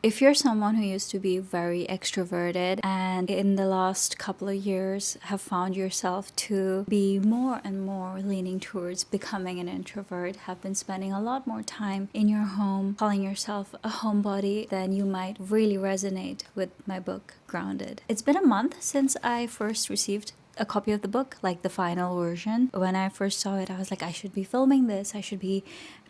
If you're someone who used to be very extroverted and in the last couple of years have found yourself to be more and more leaning towards becoming an introvert, have been spending a lot more time in your home, calling yourself a homebody, then you might really resonate with my book, Grounded. It's been a month since I first received a copy of the book, like the final version. When I first saw it, I was like, I should be filming this, I should be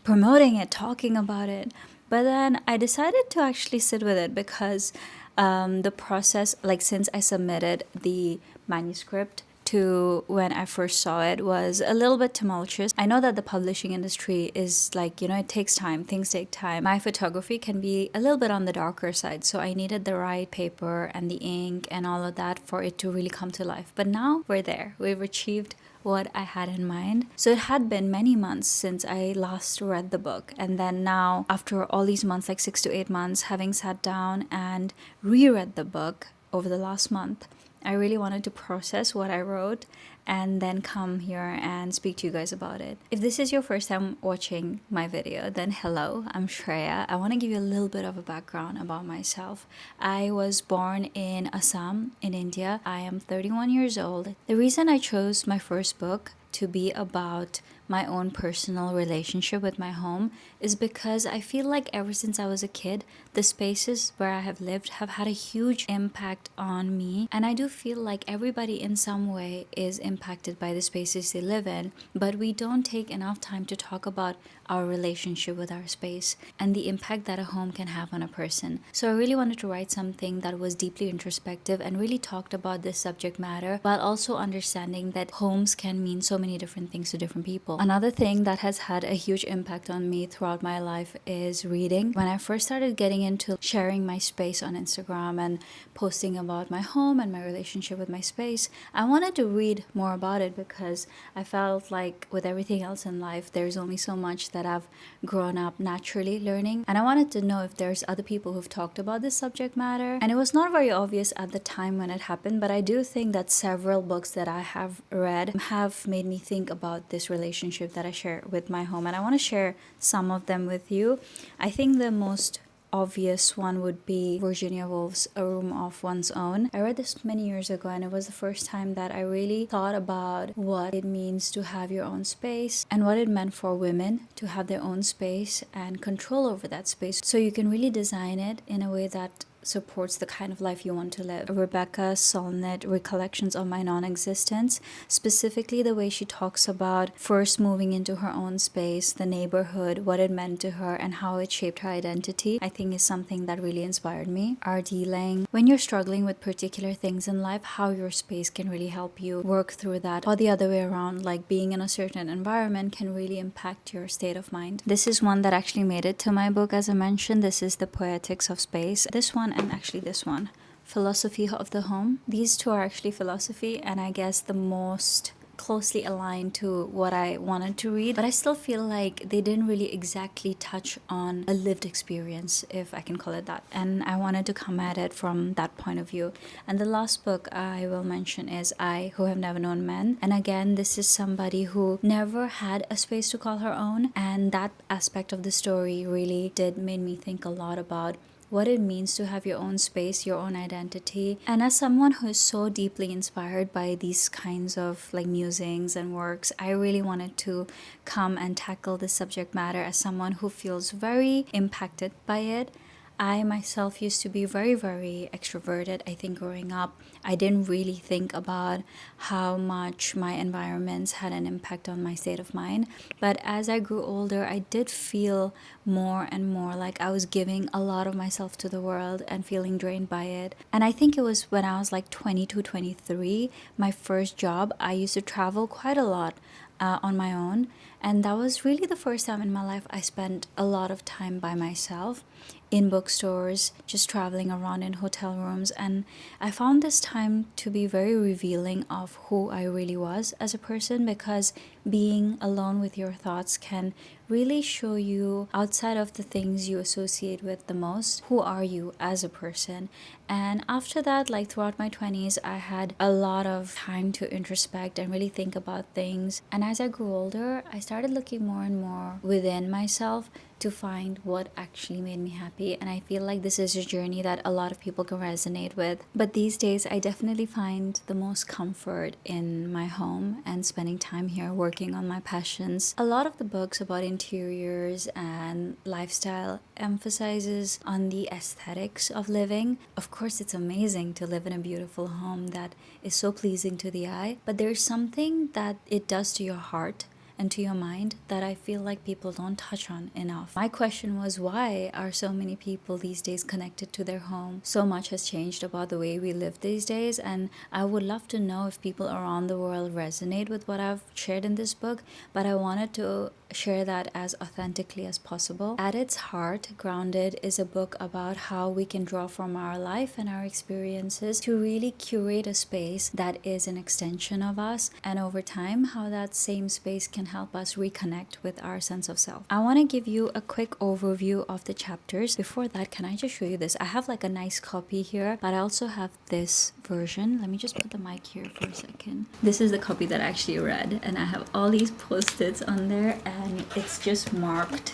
promoting it, talking about it. But then I decided to actually sit with it because the process, like since I submitted the manuscript to when I first saw it, was a little bit tumultuous. I know that the publishing industry is like, it takes time, things take time. My photography can be a little bit on the darker side, so I needed the right paper and the ink and all of that for it to really come to life. But now we're there. We've achieved what I had in mind. So it had been many months since I last read the book. And then now, after all these months, like 6 to 8 months, having sat down and reread the book over the last month, I really wanted to process what I wrote and then come here and speak to you guys about it. If this is your first time watching my video, then hello, I'm Shreya. I want to give you a little bit of a background about myself. I was born in Assam in India. I am 31 years old. The reason I chose my first book to be about my own personal relationship with my home is because I feel like ever since I was a kid, the spaces where I have lived have had a huge impact on me. And I do feel like everybody in some way is impacted by the spaces they live in, but we don't take enough time to talk about our relationship with our space and the impact that a home can have on a person. So I really wanted to write something that was deeply introspective and really talked about this subject matter while also understanding that homes can mean so many different things to different people. Another thing that has had a huge impact on me throughout my life is reading. When I first started getting into sharing my space on Instagram and posting about my home and my relationship with my space, I wanted to read more about it because I felt like with everything else in life, there's only so much that I've grown up naturally learning. And I wanted to know if there's other people who've talked about this subject matter. And it was not very obvious at the time when it happened, but I do think that several books that I have read have made me think about this relationship that I share with my home. And I want to share some of them with you. I think the most obvious one would be Virginia Woolf's A Room of One's Own. I read this many years ago and it was the first time that I really thought about what it means to have your own space and what it meant for women to have their own space and control over that space, so you can really design it in a way that supports the kind of life you want to live. Rebecca Solnit, Recollections of My Non-Existence, specifically the way she talks about first moving into her own space, the neighborhood, what it meant to her, and how it shaped her identity, I think is something that really inspired me. R.D. Lang, when you're struggling with particular things in life, how your space can really help you work through that, or the other way around, like being in a certain environment can really impact your state of mind. This is one that actually made it to my book, as I mentioned. This is The Poetics of Space. This one and actually this one, Philosophy of the Home. These two are actually philosophy and I guess the most closely aligned to what I wanted to read, but I still feel like they didn't really exactly touch on a lived experience, if I can call it that, and I wanted to come at it from that point of view. And the last book I will mention is I Who Have Never Known Men, and again this is somebody who never had a space to call her own, and that aspect of the story really did made me think a lot about what it means to have your own space, your own identity. And as someone who is so deeply inspired by these kinds of like musings and works, I really wanted to come and tackle this subject matter as someone who feels very impacted by it. I myself used to be very, very extroverted. I think growing up, I didn't really think about how much my environments had an impact on my state of mind. But as I grew older, I did feel more and more like I was giving a lot of myself to the world and feeling drained by it. And I think it was when I was like 22, 23, my first job, I used to travel quite a lot on my own. And that was really the first time in my life I spent a lot of time by myself in bookstores, just traveling around in hotel rooms. And I found this time to be very revealing of who I really was as a person, because being alone with your thoughts can really show you, outside of the things you associate with the most, who are you as a person. And after that, like throughout my 20s, I had a lot of time to introspect and really think about things. And as I grew older, I started looking more and more within myself to find what actually made me happy. And I feel like this is a journey that a lot of people can resonate with. But these days, I definitely find the most comfort in my home and spending time here working on my passions. A lot of the books about interiors and lifestyle emphasizes on the aesthetics of living. Of course, it's amazing to live in a beautiful home that is so pleasing to the eye, but there's something that it does to your heart and to your mind that I feel like people don't touch on enough. My question was, why are so many people these days connected to their home? So much has changed about the way we live these days, and I would love to know if people around the world resonate with what I've shared in this book, but I wanted to share that as authentically as possible. At its heart, Grounded is a book about how we can draw from our life and our experiences to really curate a space that is an extension of us, and over time, how that same space can help us reconnect with our sense of self. I want to give you a quick overview of the chapters. Before that, can I just show you this? I have like a nice copy here, but I also have this version. Let me just put the mic here for a second. This is the copy that I actually read, and I have all these post-its on there, and it's just marked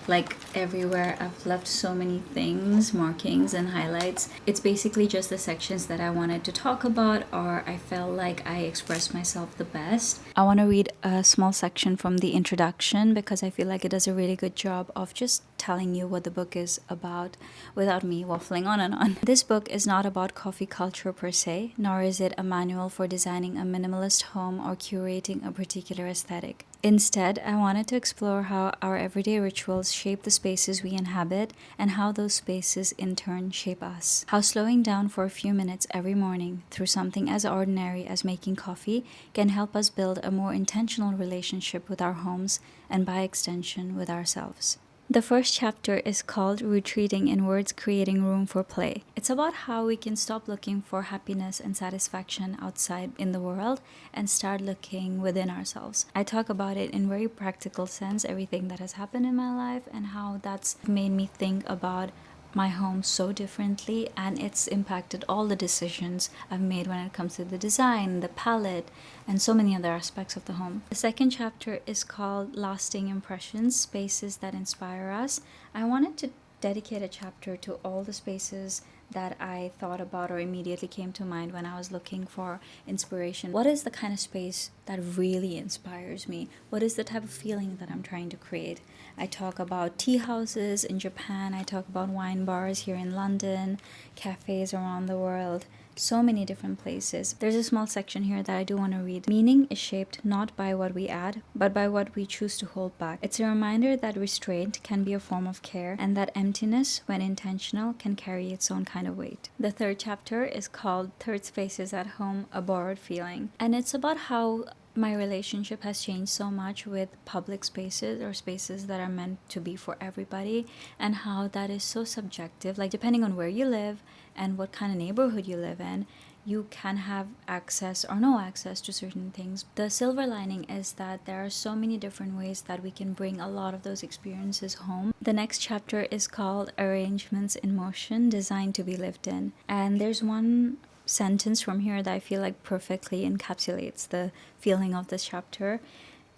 like everywhere. I've left so many things, markings and highlights. It's basically just the sections that I wanted to talk about or I felt like I expressed myself the best. I want to read a small section from the introduction because I feel like it does a really good job of just telling you what the book is about without me waffling on and on. This book is not about coffee culture per se, nor is it a manual for designing a minimalist home or curating a particular aesthetic. Instead, I wanted to explore how our everyday rituals shape the spaces we inhabit and how those spaces in turn shape us. How slowing down for a few minutes every morning through something as ordinary as making coffee can help us build a more intentional relationship with our homes and by extension with ourselves. The first chapter is called Retreating Inwards, Creating Room for Play. It's about how we can stop looking for happiness and satisfaction outside in the world and start looking within ourselves. I talk about it in very practical sense, everything that has happened in my life and how that's made me think about my home so differently, and it's impacted all the decisions I've made when it comes to the design, the palette, and so many other aspects of the home. The second chapter is called Lasting Impressions, Spaces That Inspire Us. I wanted to dedicate a chapter to all the spaces that I thought about or immediately came to mind when I was looking for inspiration. What is the kind of space that really inspires me? What is the type of feeling that I'm trying to create? I talk about tea houses in Japan, I talk about wine bars here in London, cafes around the world, so many different places. There's a small section here that I do want to read. Meaning is shaped not by what we add, but by what we choose to hold back. It's a reminder that restraint can be a form of care and that emptiness, when intentional, can carry its own kind of weight. The third chapter is called Third Spaces at Home, A Borrowed Feeling. And it's about how my relationship has changed so much with public spaces or spaces that are meant to be for everybody, and how that is so subjective. Like, depending on where you live and what kind of neighborhood you live in, you can have access or no access to certain things. The silver lining is that there are so many different ways that we can bring a lot of those experiences home. The next chapter is called Arrangements in Motion, Designed to be Lived in. And there's one sentence from here that I feel like perfectly encapsulates the feeling of this chapter.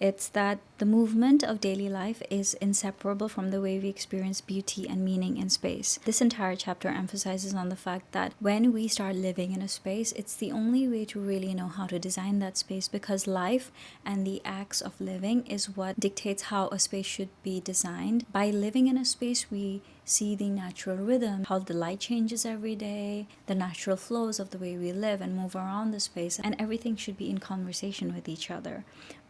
It's that the movement of daily life is inseparable from the way we experience beauty and meaning in space. This entire chapter emphasizes on the fact that when we start living in a space, it's the only way to really know how to design that space, because life and the acts of living is what dictates how a space should be designed. By living in a space, we see the natural rhythm, how the light changes every day, the natural flows of the way we live and move around the space, and everything should be in conversation with each other.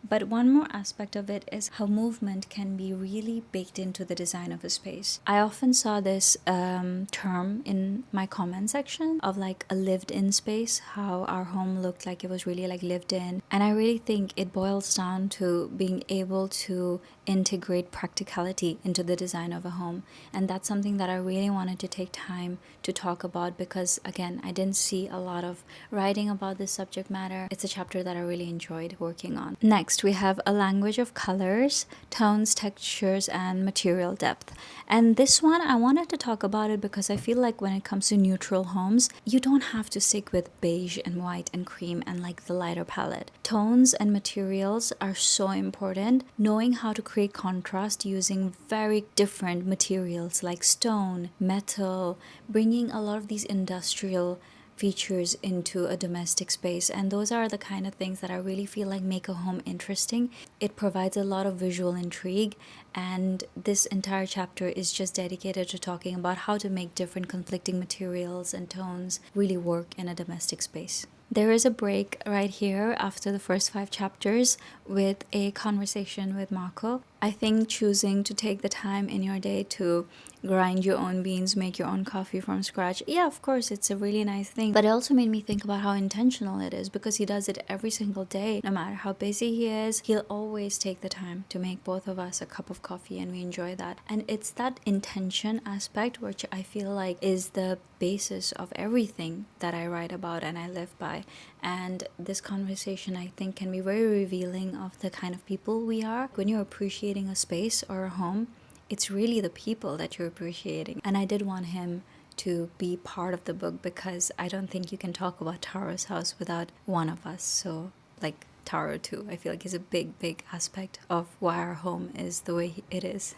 But one more aspect of it is how movement can be really baked into the design of a space. I often saw this term in my comment section of like a lived-in space, how our home looked like it was really like lived in. And I really think it boils down to being able to integrate practicality into the design of a home. And that's something that I really wanted to take time to talk about because, again, I didn't see a lot of writing about this subject matter. It's a chapter that I really enjoyed working on. Next, Next, we have a language of colors, tones, textures, and material depth. And this one, I wanted to talk about it because I feel like when it comes to neutral homes, you don't have to stick with beige and white and cream and like the lighter palette. Tones and materials are so important. Knowing how to create contrast using very different materials like stone, metal, bringing a lot of these industrial features into a domestic space, and those are the kind of things that I really feel like make a home interesting. It provides a lot of visual intrigue, and this entire chapter is just dedicated to talking about how to make different conflicting materials and tones really work in a domestic space. There is a break right here after the first 5 chapters with a conversation with Marco. I think choosing to take the time in your day to grind your own beans, make your own coffee from scratch, yeah, of course, it's a really nice thing. But it also made me think about how intentional it is, because he does it every single day. No matter how busy he is, he'll always take the time to make both of us a cup of coffee, and we enjoy that. And it's that intention aspect which I feel like is the basis of everything that I write about and I live by. And this conversation, I think, can be very revealing of the kind of people we are. When you're appreciating a space or a home, it's really the people that you're appreciating. And I did want him to be part of the book, because I don't think you can talk about Taro's house without one of us. So like Taro too, I feel like is a big aspect of why our home is the way it is.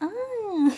Ah.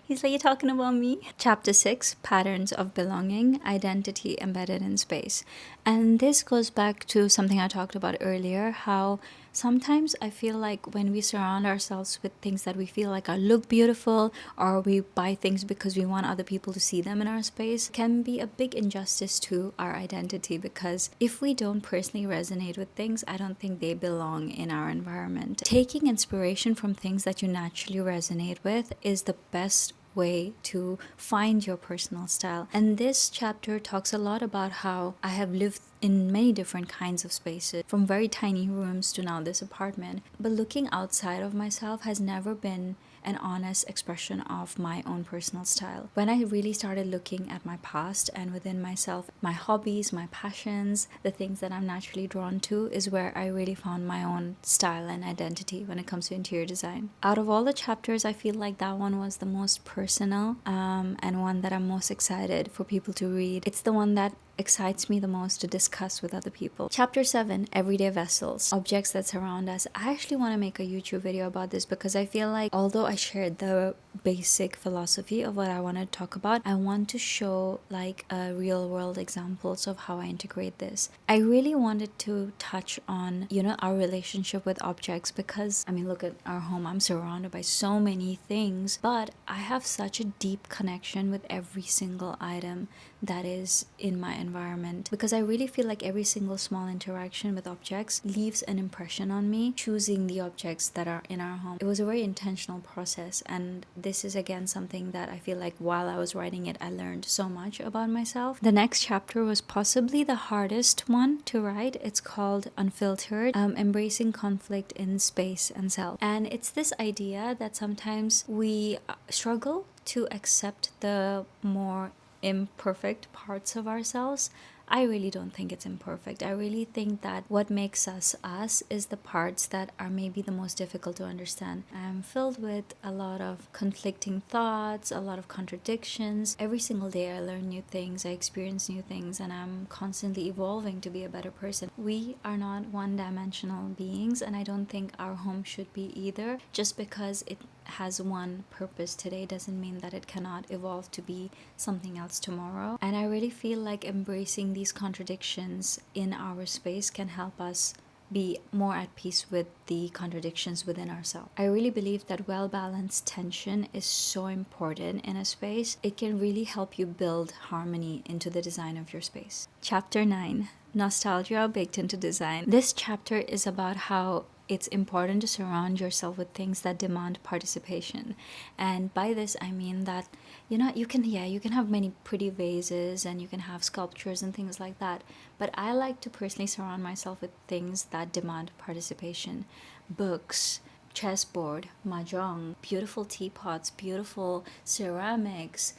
He's like, you're talking about me? Chapter 6, Patterns of Belonging, Identity Embedded in Space. And this goes back to something I talked about earlier, how sometimes I feel like when we surround ourselves with things that we feel like look beautiful, or we buy things because we want other people to see them in our space, can be a big injustice to our identity, because if we don't personally resonate with things, I don't think they belong in our environment. Taking inspiration from things that you naturally resonate with is the best way to find your personal style. And this chapter talks a lot about how I have lived in many different kinds of spaces, from very tiny rooms to now this apartment. But looking outside of myself has never been an honest expression of my own personal style. When I really started looking at my past and within myself, my hobbies, my passions, the things that I'm naturally drawn to, is where I really found my own style and identity when it comes to interior design. Out of all the chapters, I feel like that one was the most personal, and one that I'm most excited for people to read. It's the one that excites me the most to discuss with other people. Chapter 7, Everyday Vessels, Objects that Surround Us. I actually want to make a YouTube video about this, because I feel like although I shared the basic philosophy of what I want to talk about, I want to show like real world examples of how I integrate this. I really wanted to touch on, our relationship with objects, because I mean, look at our home. I'm surrounded by so many things, but I have such a deep connection with every single item that is in my environment, because I really feel like every single small interaction with objects leaves an impression on me. Choosing the objects that are in our home, it was a very intentional process, and this is again something that I feel like while I was writing it, I learned so much about myself. The next chapter was possibly the hardest one to write. It's called Unfiltered, Embracing Conflict in Space and Self. And it's this idea that sometimes we struggle to accept the more imperfect parts of ourselves. I really don't think it's imperfect. I really think that what makes us us is the parts that are maybe the most difficult to understand. I'm filled with a lot of conflicting thoughts, a lot of contradictions. Every single day I learn new things, I experience new things, and I'm constantly evolving to be a better person. We are not one-dimensional beings, and I don't think our home should be either. Just because it has one purpose today doesn't mean that it cannot evolve to be something else tomorrow. And I really feel like embracing these contradictions in our space can help us be more at peace with the contradictions within ourselves. I really believe that well-balanced tension is so important in a space. It can really help you build harmony into the design of your space. Chapter 9, Nostalgia Baked into Design. This chapter is about how it's important to surround yourself with things that demand participation. And by this I mean that you can have many pretty vases, and you can have sculptures and things like that, but I like to personally surround myself with things that demand participation. Books, chessboard, mahjong, beautiful teapots, beautiful ceramics,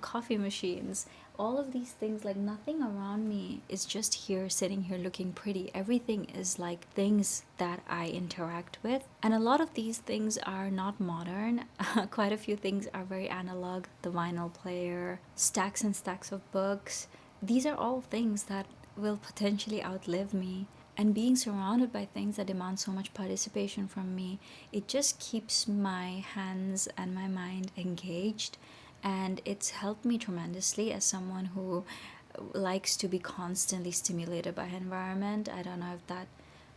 coffee machines, all of these things. Like, nothing around me is just here, sitting here looking pretty. Everything is like things that I interact with. And a lot of these things are not modern. Quite a few things are very analog. The vinyl player, stacks and stacks of books. These are all things that will potentially outlive me. And being surrounded by things that demand so much participation from me, it just keeps my hands and my mind engaged. And it's helped me tremendously as someone who likes to be constantly stimulated by environment. I don't know if that,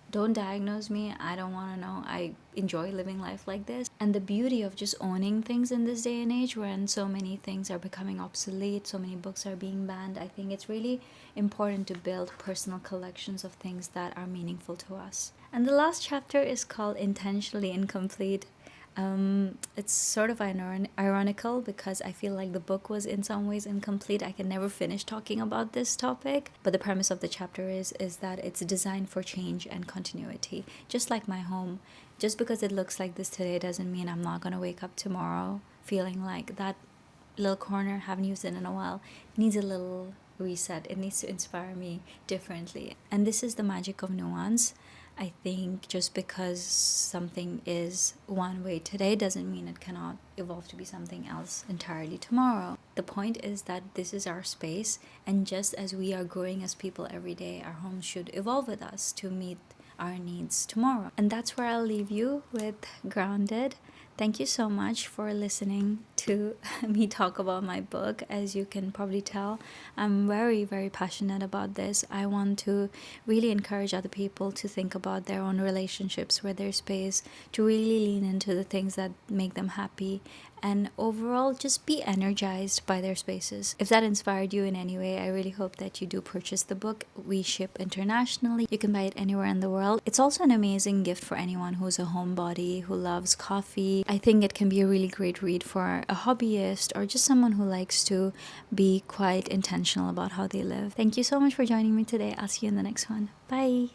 don't diagnose me, I don't want to know. I enjoy living life like this. And the beauty of just owning things in this day and age, when so many things are becoming obsolete, so many books are being banned, I think it's really important to build personal collections of things that are meaningful to us. And the last chapter is called Intentionally Incomplete. It's sort of ironical because I feel like the book was in some ways incomplete. I can never finish talking about this topic, but the premise of the chapter is that it's designed for change and continuity, just like my home. Just because it looks like this today doesn't mean I'm not going to wake up tomorrow feeling like that little corner, haven't used it in a while, needs a little reset. It needs to inspire me differently. And this is the magic of nuance. I think just because something is one way today doesn't mean it cannot evolve to be something else entirely tomorrow. The point is that this is our space, and just as we are growing as people every day, our homes should evolve with us to meet our needs tomorrow. And that's where I'll leave you with Grounded. Thank you so much for listening to me talk about my book. As you can probably tell, I'm very, very passionate about this. I want to really encourage other people to think about their own relationships with their space, to really lean into the things that make them happy, and overall just be energized by their spaces. If that inspired you in any way, I really hope that you do purchase the book. We ship internationally. You can buy it anywhere in the world. It's also an amazing gift for anyone who's a homebody, who loves coffee. I think it can be a really great read for a hobbyist or just someone who likes to be quite intentional about how they live. Thank you so much for joining me today. I'll see you in the next one. Bye.